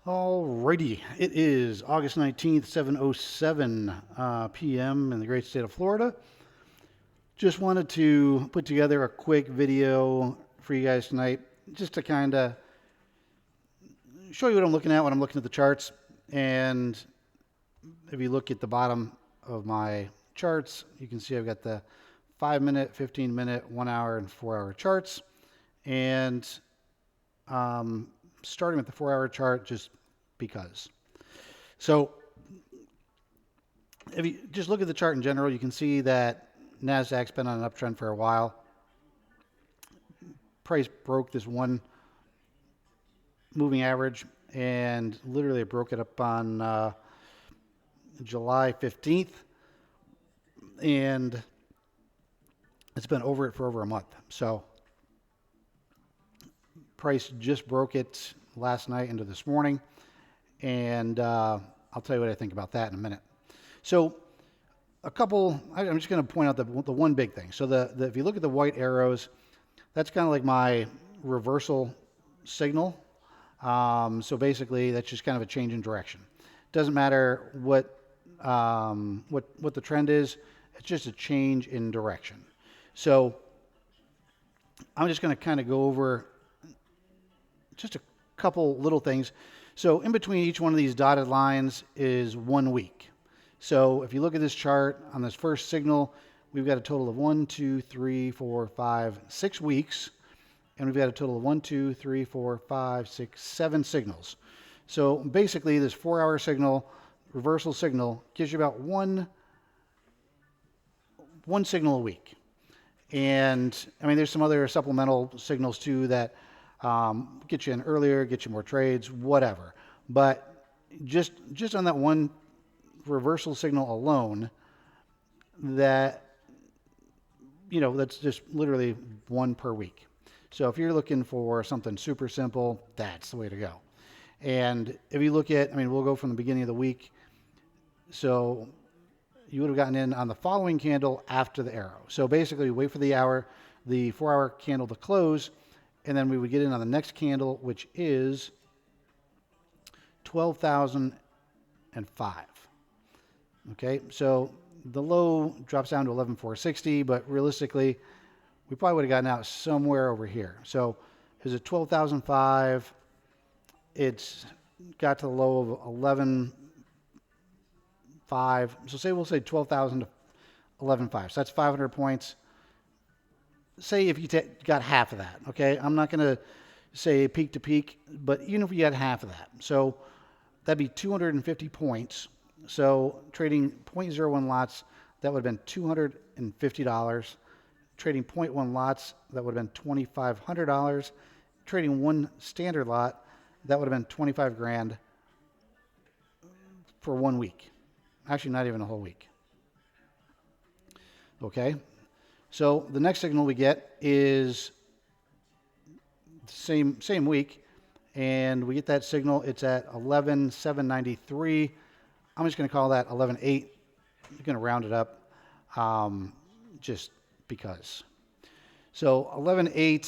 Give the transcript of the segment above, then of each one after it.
Alrighty, it is August 19th, 7:07 p.m. in the great state of Florida. Just wanted to put together a quick video for you guys tonight, just to kind of show you what I'm looking at when I'm looking at the charts. And if you look at the bottom of my charts, you can see I've got the 5-minute, 15-minute, 1 hour, and 4 hour charts. And starting with the 4 hour chart, just because. So if you just look at the chart in general, you can see that NASDAQ's been on an uptrend for a while. Price broke this one moving average, and literally it broke it up on July 15th, and it's been over it for over a month. So price just broke it last night into this morning, and I'll tell you what I think about that in a minute. So I'm just going to point out the one big thing. So if you look at the white arrows, that's kind of like my reversal signal. So basically that's just kind of a change in direction. Doesn't matter what the trend is, it's just a change in direction. So I'm just going to kind of go over just a couple little things. So in between each one of these dotted lines is 1 week. So if you look at this chart on this first signal, we've got a total of 1, 2, 3, 4, 5, 6 weeks. And we've got a total of 1, 2, 3, 4, 5, 6, 7 signals. So basically this 4 hour signal, reversal signal, gives you about one signal a week. And I mean, there's some other supplemental signals too that get you in earlier, get you more trades, whatever. But just on that one reversal signal alone, that's just literally one per week. So if you're looking for something super simple, that's the way to go. And if you look at, we'll go from the beginning of the week. So you would have gotten in on the following candle after the arrow. So basically wait for the 4 hour candle to close, and then we would get in on the next candle, which is 12,005. Okay, so the low drops down to 11,460, but realistically, we probably would have gotten out somewhere over here. So is it 12,005? It's got to the low of 11,500. So we'll say 12,000 to 11,500. So that's 500 points. Say if you got half of that, okay? I'm not going to say peak to peak, but even if you had half of that. So that'd be 250 points. So trading 0.01 lots, that would have been $250. Trading 0.1 lots, that would have been $2,500. Trading one standard lot, that would have been 25 grand for 1 week. Actually, not even a whole week. Okay. So the next signal we get is the same week, and we get that signal. It's at 11,793. I'm just going to call that 11,800. I'm going to round it up, just because. So 11,800.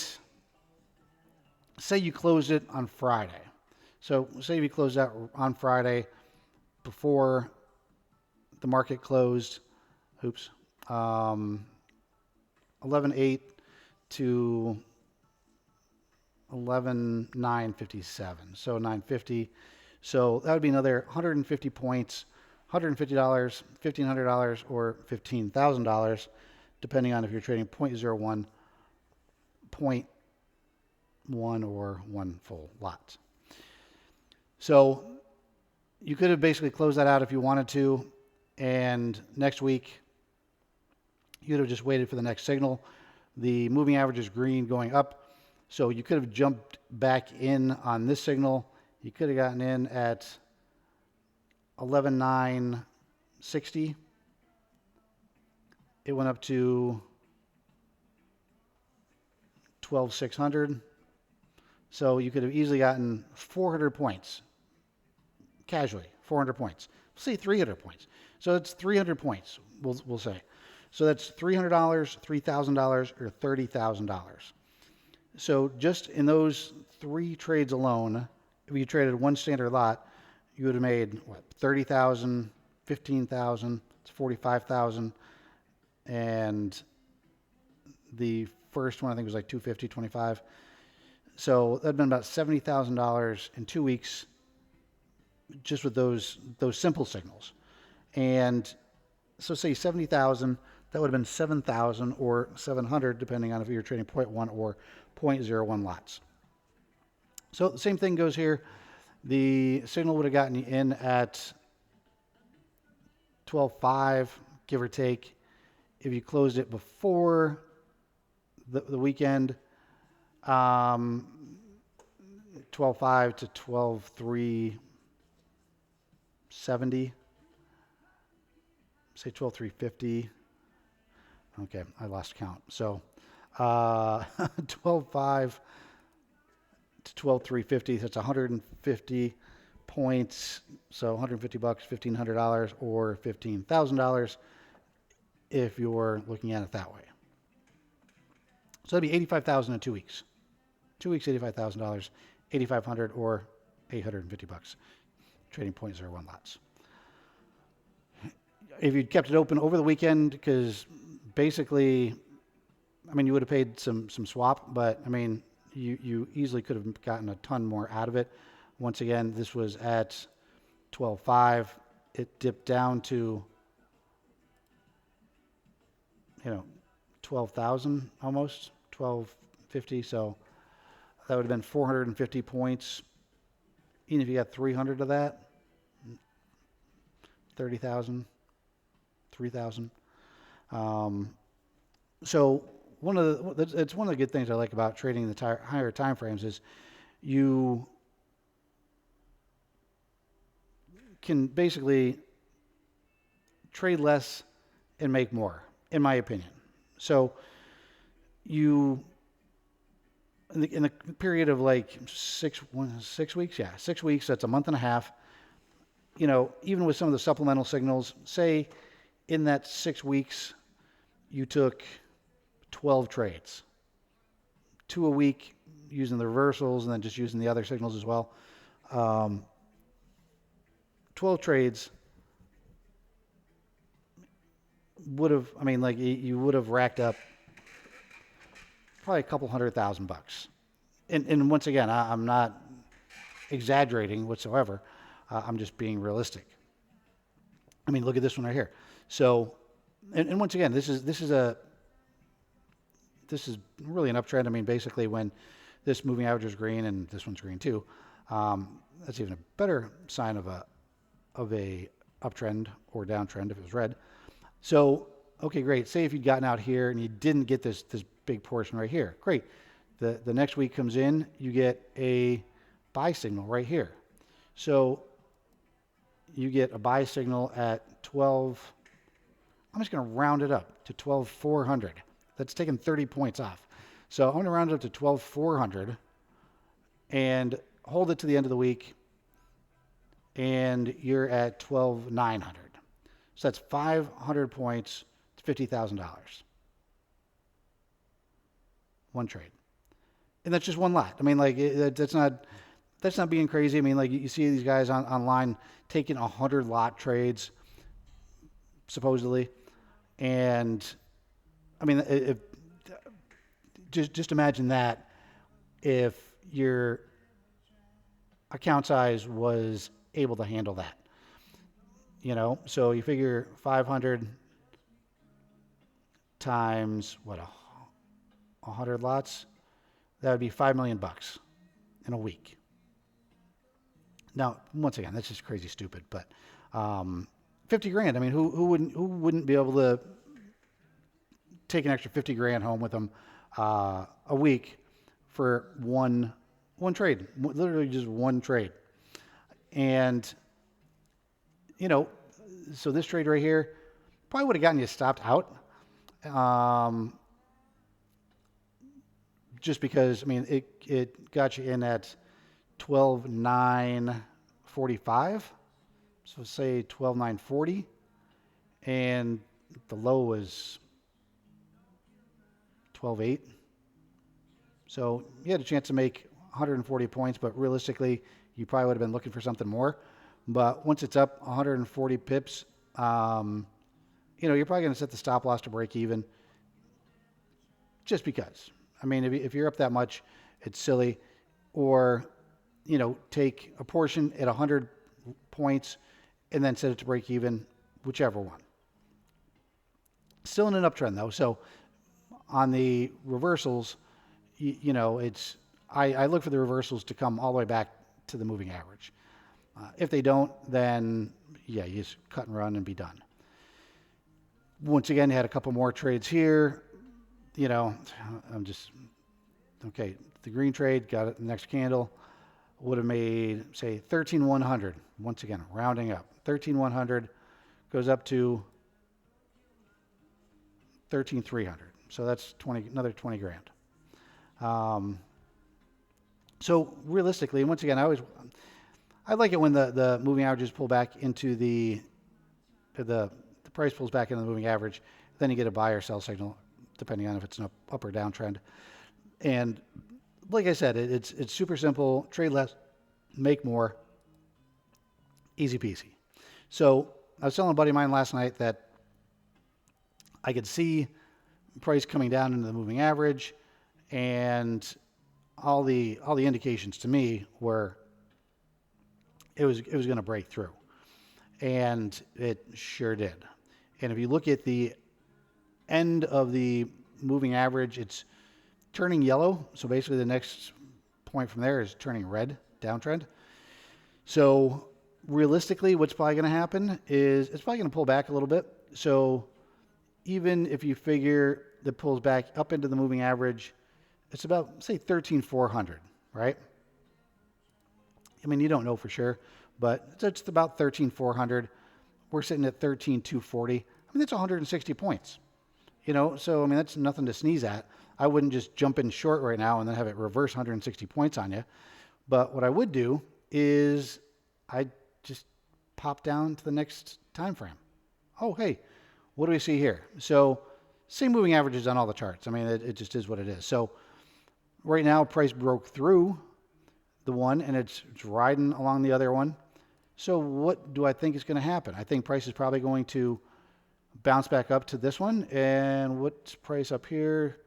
Say you closed it on Friday. So say you closed out on Friday before the market closed. Oops. 11,800 to 11,957. So 950. So that would be another 150 points, $150, $1,500, or $15,000, depending on if you're trading 0.01, 0.1, or one full lot. So you could have basically closed that out if you wanted to, and next week you'd have just waited for the next signal. The moving average is green going up, so you could have jumped back in on this signal. You could have gotten in at 11,960. It went up to 12,600. So you could have easily gotten 400 points. Casually, 400 points. Say 300 points. So it's 300 points, we'll say. So that's $300, $3,000, or $30,000. So just in those 3 trades alone, if you traded one standard lot, you would have made what, 30,000, 15,000, it's 45,000, and the first one I think was like 250, 25. So that'd been about $70,000 in 2 weeks, just with those simple signals. And so say 70,000, that would have been 7,000 or 700, depending on if you're trading 0.1 or 0.01 lots. So the same thing goes here. The signal would have gotten you in at 12.5, give or take. If you closed it before the weekend, 12.5 to 12.370. Say 12.350. Okay, I lost count. So 12.5 to 12.350. That's 150 points. So 150 bucks, $1,500 or $15,000 if you're looking at it that way. So that'd be 85,000 in 2 weeks. 2 weeks, $85,000, 8,500 or 850 bucks, trading 0.01 lots. If you'd kept it open over the weekend, because basically, I mean, you would have paid some swap, but I mean, you easily could have gotten a ton more out of it. Once again, this was at 12.5. It dipped down to, 12,000 almost, 12.50. So that would have been 450 points. Even if you got 300 of that, 30,000, 3,000. So it's one of the good things I like about trading the higher time frames is you can basically trade less and make more, in my opinion. So in the period of like 6 weeks, 6 weeks, that's a month and a half. Even with some of the supplemental signals, say in that 6 weeks, you took 12 trades, 2 a week using the reversals and then just using the other signals as well. 12 trades would have, you would have racked up probably a couple $100,000. And once again, I'm not exaggerating whatsoever. I'm just being realistic. I mean, look at this one right here. So, and once again, this is really an uptrend. I mean, basically when this moving average is green and this one's green too, that's even a better sign of a uptrend or downtrend if it was red. So, okay, great. Say if you'd gotten out here and you didn't get this big portion right here. Great. The next week comes in, you get a buy signal right here. So you get a buy signal at 12. I'm just going to round it up to 12,400. That's taking 30 points off. So I'm going to round it up to 12,400 and hold it to the end of the week, and you're at 12,900. So that's 500 points. It's $50,000. One trade. And that's just one lot. I mean, that's not being crazy. I mean, you see these guys online taking 100 lot trades, supposedly. And I mean, just imagine that if your account size was able to handle that. So you figure 500 times 100 lots, that would be $5 million in a week. Now, once again, that's just crazy stupid, but 50 grand. I mean, who wouldn't be able to take an extra 50 grand home with them a week for one trade, literally just one trade. And so this trade right here probably would have gotten you stopped out. Just because, I mean, it got you in at 12,945. So say 12,940. And the low was 12.8. So you had a chance to make 140 points, but realistically, you probably would have been looking for something more. But once it's up 140 pips, you're probably going to set the stop loss to break even just because. I mean, if you're up that much, it's silly. Or, take a portion at 100 points and then set it to break even, whichever one. Still in an uptrend though. So on the reversals, I look for the reversals to come all the way back to the moving average. If they don't, then yeah, you just cut and run and be done. Once again, had a couple more trades here. Okay, the green trade got it the next candle. Would have made, say, 13,100. Once again, rounding up. 13,100 goes up to 13,300. So that's another 20 grand. So realistically, and once again, I like it when the moving averages pull back into the price pulls back into the moving average. Then you get a buy or sell signal, depending on if it's an up or down trend. And like I said, it's super simple. Trade less, make more. Easy peasy. So I was telling a buddy of mine last night that I could see price coming down into the moving average, and all the indications to me were it was going to break through, and it sure did. And if you look at the end of the moving average, it's turning yellow. So basically the next point from there is turning red, downtrend. So realistically, what's probably going to happen is it's probably going to pull back a little bit. So even if you figure that pulls back up into the moving average, it's about, say, 13,400, right? I mean, you don't know for sure, but it's about 13,400. We're sitting at 13,240. I mean, that's 160 points. So I mean, that's nothing to sneeze at. I wouldn't just jump in short right now and then have it reverse 160 points on you. But what I would do is I'd just pop down to the next time frame. Oh, hey, what do we see here? So same moving averages on all the charts. I mean, it just is what it is. So right now, price broke through the one, and it's riding along the other one. So what do I think is going to happen? I think price is probably going to bounce back up to this one. And what's price up here?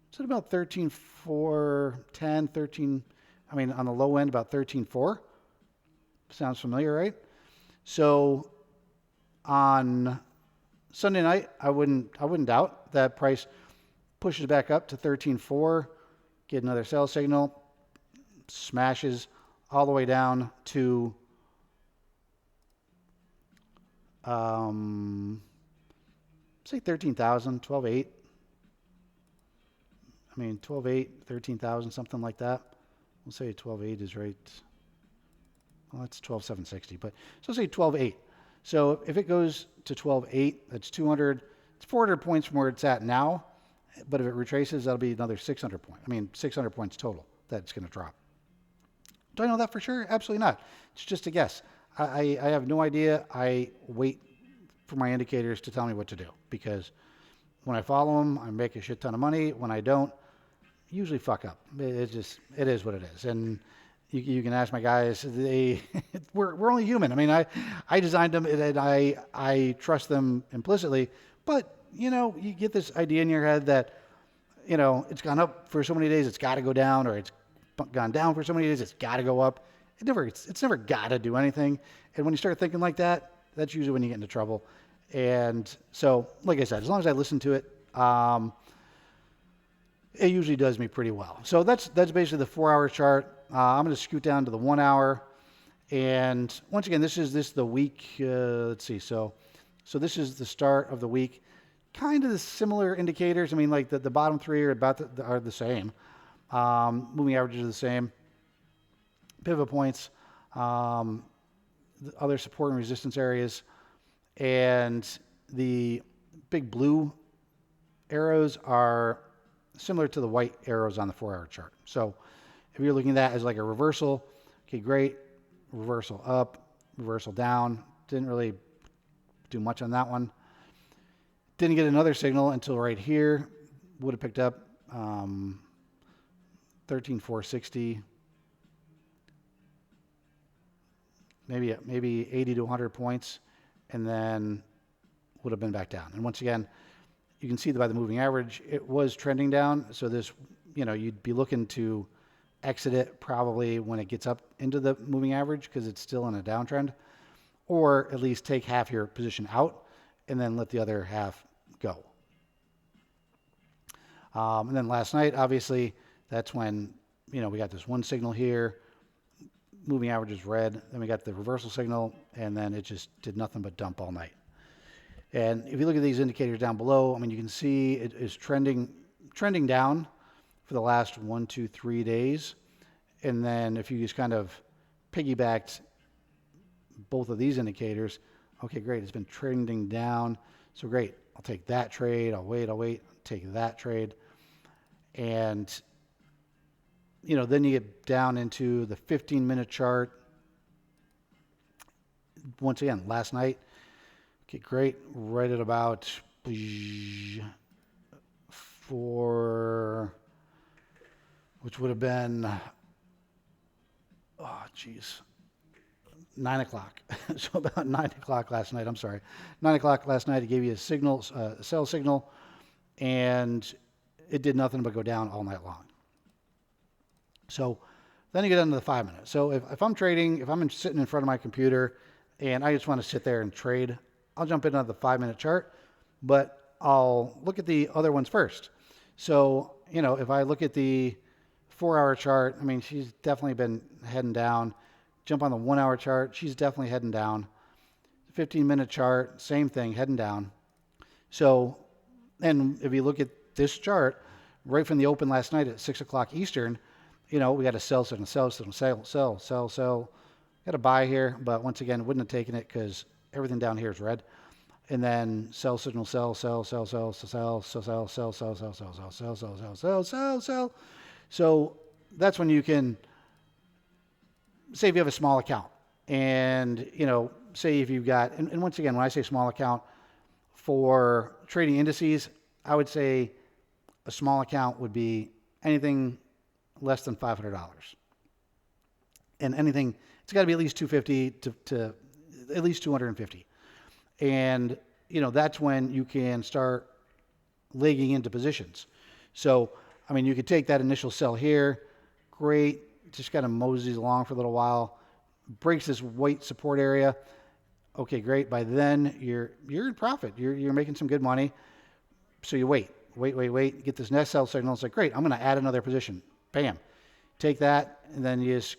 It's at about 13,410, 13. I mean, on the low end, about 13,4. Sounds familiar, right? So on Sunday night, I wouldn't doubt that price pushes back up to 13,4, get another sell signal, smashes all the way down to say 13,000, 12,8. I mean, 12,8, 13,000, something like that. We'll say 12,8 is right. Well, that's 12,760, but so say 12,8. So if it goes to 12.8, that's 200. It's 400 points from where it's at now. But if it retraces, that'll be another 600 points. I mean, 600 points total that it's going to drop. Do I know that for sure? Absolutely not. It's just a guess. I have no idea. I wait for my indicators to tell me what to do, because when I follow them, I make a shit ton of money. When I don't, usually fuck up. It is what it is. And you can ask my guys. We're only human. I mean, I designed them, and I trust them implicitly. But you get this idea in your head that it's gone up for so many days, it's got to go down, or it's gone down for so many days, it's got to go up. It's never got to do anything. And when you start thinking like that, that's usually when you get into trouble. And so, like I said, as long as I listen to it, it usually does me pretty well. So that's basically the 4-hour chart. I'm going to scoot down to the 1 hour. And once again, this is the week. Let's see. So this is the start of the week. Kind of the similar indicators. I mean, like the bottom three are are the same. Moving averages are the same. Pivot points, the other support and resistance areas, and the big blue arrows are similar to the white arrows on the 4-hour chart. So if you're looking at that as like a reversal, okay, great. Reversal up, reversal down. Didn't really do much on that one. Didn't get another signal until right here. Would have picked up 13,460, maybe 80 to 100 points, and then would have been back down. And once again, you can see that by the moving average, it was trending down. So this, you'd be looking to exit it probably when it gets up into the moving average because it's still in a downtrend, or at least take half your position out and then let the other half go. And then last night, obviously, that's when, we got this one signal here, moving average is red, then we got the reversal signal, and then it just did nothing but dump all night. And if you look at these indicators down below, you can see it is trending down for the last 1, 2, 3 days. And then if you just kind of piggybacked both of these indicators, okay, great, it's been trending down. So great, I'll take that trade, I'll wait, take that trade. And, then you get down into the 15-minute chart. Once again, last night, okay, great, right at about 4, which would have been, 9 o'clock. So about 9 o'clock last night, 9 o'clock last night, it gave you a signal, a sell signal, and it did nothing but go down all night long. So then you get into the 5 minutes. So if I'm trading, if I'm sitting in front of my computer and I just want to sit there and trade, I'll jump into the 5-minute chart, but I'll look at the other ones first. So, if I look at the 4-hour chart, she's definitely been heading down. Jump on the 1-hour chart, she's definitely heading down. 15-minute chart, same thing, heading down. So, and if you look at this chart, right from the open last night at 6 o'clock Eastern, we got a sell. Got a buy here, but once again, wouldn't have taken it because everything down here is red. And then sell signal, sell. So that's when you can, say if you have a small account and, say if you've got, and once again, when I say small account for trading indices, I would say a small account would be anything less than $500. And anything, it's got to be at least 250 to at least 250. And, that's when you can start legging into positions. So, you could take that initial sell here, great, just kind of moseys along for a little while, breaks this white support area. Okay, great. By then, you're in profit. You're making some good money. So you wait, get this next sell signal. It's like, great, I'm going to add another position. Bam. Take that, and then you just,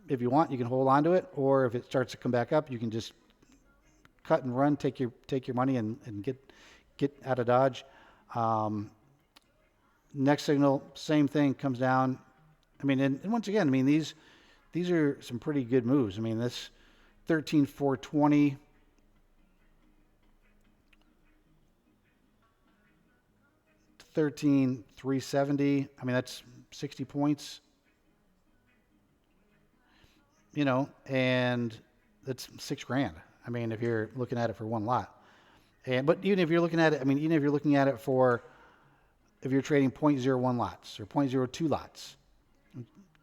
if you want, you can hold on to it, or if it starts to come back up, you can just cut and run, take your money and get out of Dodge. Next signal, same thing, comes down. And once again, these are some pretty good moves. This 13,420. $13,370. That's 60 points. And that's $6,000. If you're looking at it for one lot. But even if you're looking at it, even if you're looking at it for, if you're trading 0.01 lots or 0.02 lots,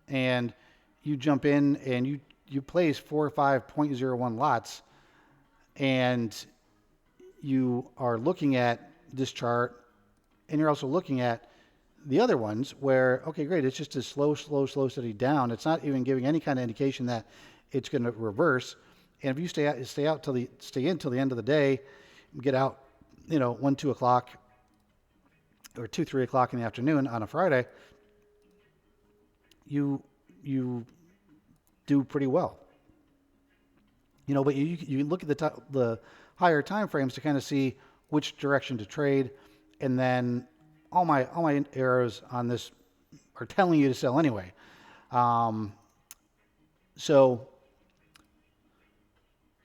and you jump in and you place 4 or 5 0.01 lots, and you are looking at this chart, and you're also looking at the other ones where, okay, great, it's just a slow, steady down. It's not even giving any kind of indication that it's going to reverse. And if you stay in till the end of the day, get out, 1, 2 o'clock or 2, 3 o'clock in the afternoon on a Friday, you do pretty well. But you look at the higher time frames to kind of see which direction to trade, and then all my arrows on this are telling you to sell anyway. So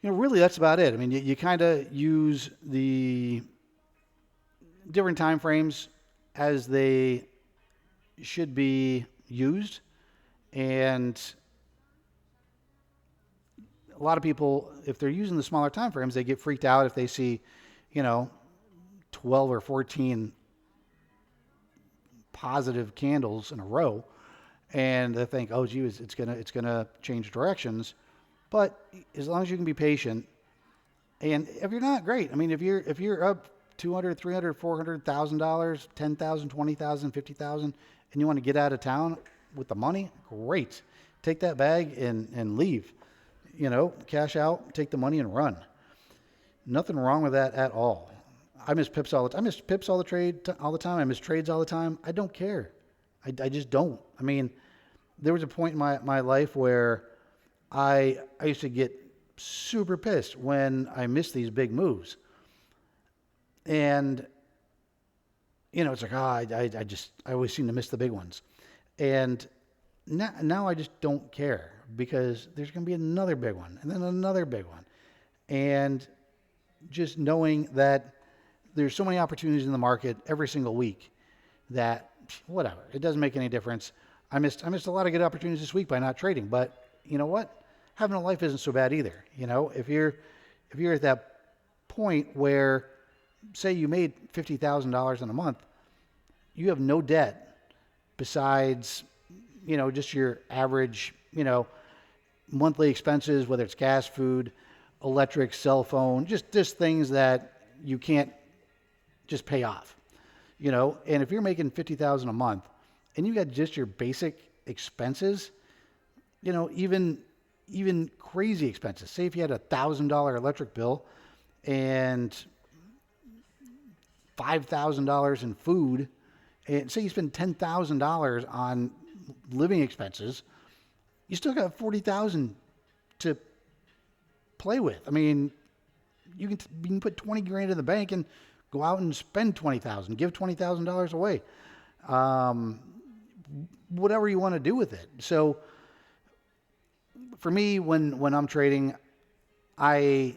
really that's about it. You kind of use the different time frames as they should be used, and a lot of people, if they're using the smaller time frames, they get freaked out if they see 12 or 14 positive candles in a row, and they think, oh, gee, it's gonna change directions. But as long as you can be patient, and if you're not, great. I mean, if you're up 200, 300, 400,000 dollars, 10,000, 20,000, 50,000, and you want to get out of town with the money, great. Take that bag and leave. Cash out, take the money and run. Nothing wrong with that at all. I miss pips all the time. I miss pips all the time. I miss trades all the time. I don't care. I just don't. I mean, there was a point in my life where I used to get super pissed when I missed these big moves. And, it's like, I always seem to miss the big ones. And now I just don't care because there's going to be another big one and then another big one. And just knowing that there's so many opportunities in the market every single week that whatever, it doesn't make any difference. I missed a lot of good opportunities this week by not trading, but you know what? Having a life isn't so bad either. If you're at that point where, say you made $50,000 in a month, you have no debt besides, just your average, monthly expenses, whether it's gas, food, electric, cell phone, just things that you can't just pay off, and if you're making $50,000 a month and you got just your basic expenses, even crazy expenses, say if you had $1,000 electric bill and $5,000 in food, and say you spend $10,000 on living expenses, you still got $40,000 to play with. I mean, you can put 20 grand in the bank and go out and spend $20,000, give $20,000 away. Whatever you want to do with it. So for me, when I'm trading, I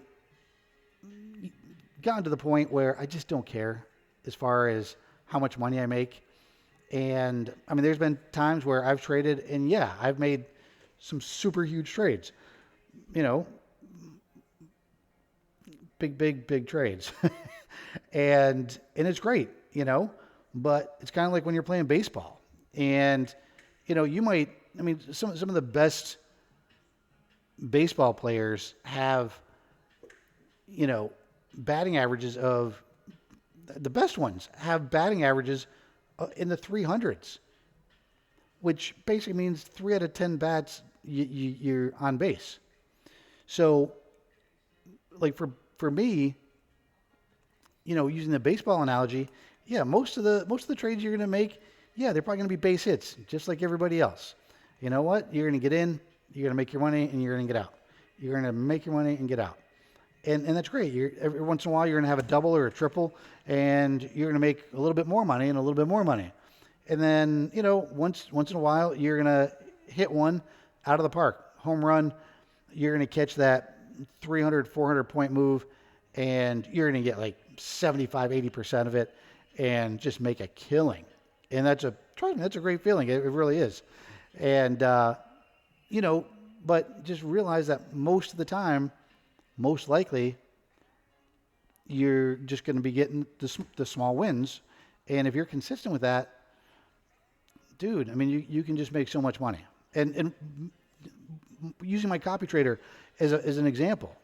gotten to the point where I just don't care as far as how much money I make. And I mean, there's been times where I've traded and yeah, I've made some super huge trades, big trades. and it's great, but it's kind of like when you're playing baseball and, you might, I mean, some of the best baseball players have, batting averages of the best ones have batting averages in the 300s, which basically means 3 out of 10 bats you're on base. So like for me, using the baseball analogy, yeah, most of the trades you're going to make, yeah, they're probably going to be base hits, just like everybody else. You know what? You're going to get in, you're going to make your money, and you're going to get out. You're going to make your money and get out. And that's great. Every once in a while, you're going to have a double or a triple, and you're going to make a little bit more money and a little bit more money. And then, once in a while, you're going to hit one out of the park, home run. You're going to catch that 300, 400 point move, and you're going to get like 75, 80% of it and just make a killing. And that's a great feeling. It really is. And, but just realize that most of the time, most likely, you're just going to be getting the small wins. And if you're consistent with that, dude, I mean, you can just make so much money. And using my copy trader as an example,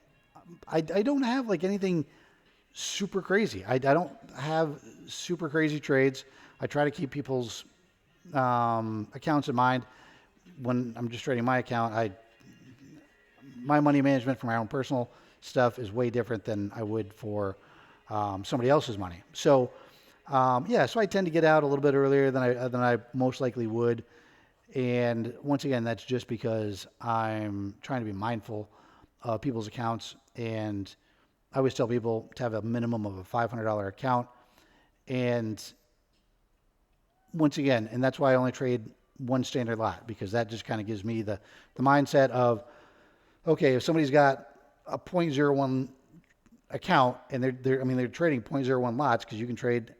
I don't have like anything super crazy. I don't have super crazy trades. I try to keep people's accounts in mind. When I'm just trading my account, my money management for my own personal stuff is way different than I would for somebody else's money. So so I tend to get out a little bit earlier than I most likely would. And once again, that's just because I'm trying to be mindful of people's accounts. And I always tell people to have a minimum of a $500 account. And once again, and that's why I only trade one standard lot, because that just kind of gives me the mindset of, okay, if somebody's got a 0.01 account and they're trading 0.01 lots, because you can trade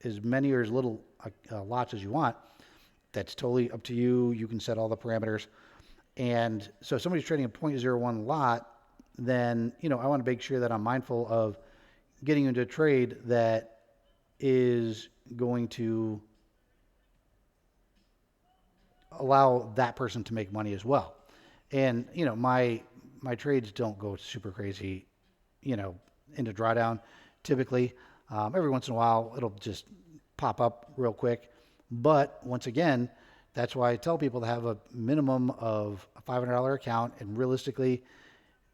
as many or as little lots as you want. That's totally up to you. You can set all the parameters. And so if somebody's trading a 0.01 lot, then, I want to make sure that I'm mindful of getting into a trade that is going to allow that person to make money as well. And my trades don't go super crazy, into drawdown. Typically, every once in a while it'll just pop up real quick. But once again, that's why I tell people to have a minimum of a $500 account. And realistically,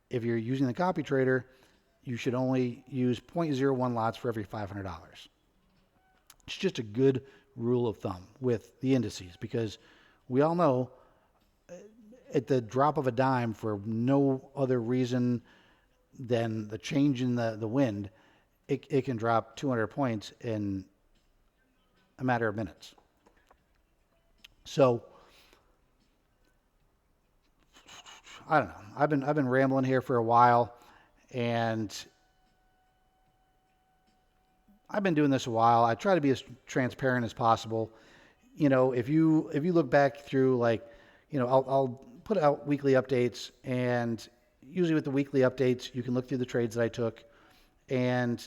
if you're using the copy trader, you should only use 0.01 lots for every $500. It's just a good rule of thumb with the indices, because we all know at the drop of a dime, for no other reason than the change in the wind, it can drop 200 points in a matter of minutes. So I don't know. I've been rambling here for a while, and I've been doing this a while. I try to be as transparent as possible. If you look back through, like, I'll put out weekly updates, and usually with the weekly updates, you can look through the trades that I took, and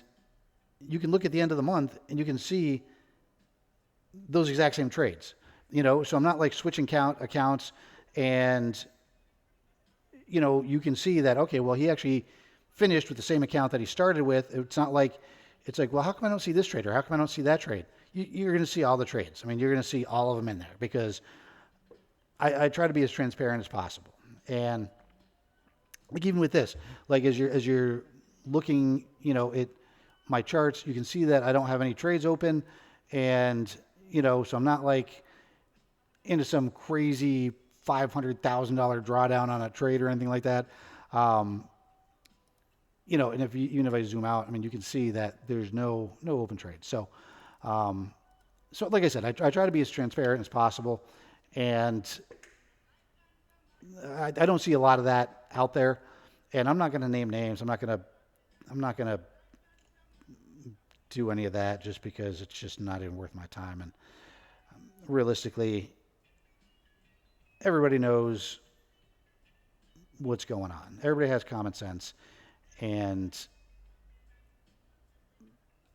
you can look at the end of the month and you can see those exact same trades. So I'm not like switching accounts, and you can see that, okay, well, he actually finished with the same account that he started with. It's not like, it's like, well, how come I don't see this trade, or how come I don't see that trade? You're going to see all the trades. I mean, you're going to see all of them in there, because I try to be as transparent as possible. And like, even with this, like, as you're looking, at my charts, you can see that I don't have any trades open, and so I'm not like into some crazy $500,000 drawdown on a trade or anything like that. And even if I zoom out, I mean, you can see that there's no open trades. So like I said, I try to be as transparent as possible, and I don't see a lot of that out there. And I'm not going to name names. I'm not going to do any of that, just because it's just not even worth my time. And realistically, everybody knows what's going on. Everybody has common sense, and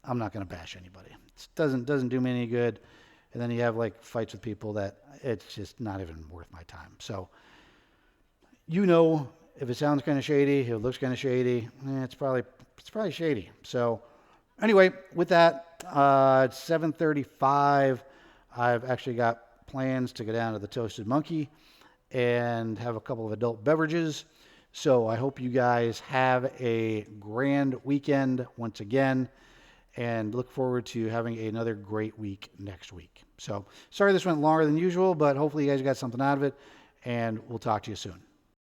I'm not going to bash anybody. It doesn't do me any good. And then you have like fights with people that it's just not even worth my time. So, if it sounds kind of shady, if it looks kind of shady, it's probably shady. So anyway, with that, it's 7:35. I've actually got plans to go down to the Toasted Monkey and have a couple of adult beverages. So I hope you guys have a grand weekend once again, and look forward to having another great week next week. So sorry this went longer than usual, but hopefully you guys got something out of it, and we'll talk to you soon.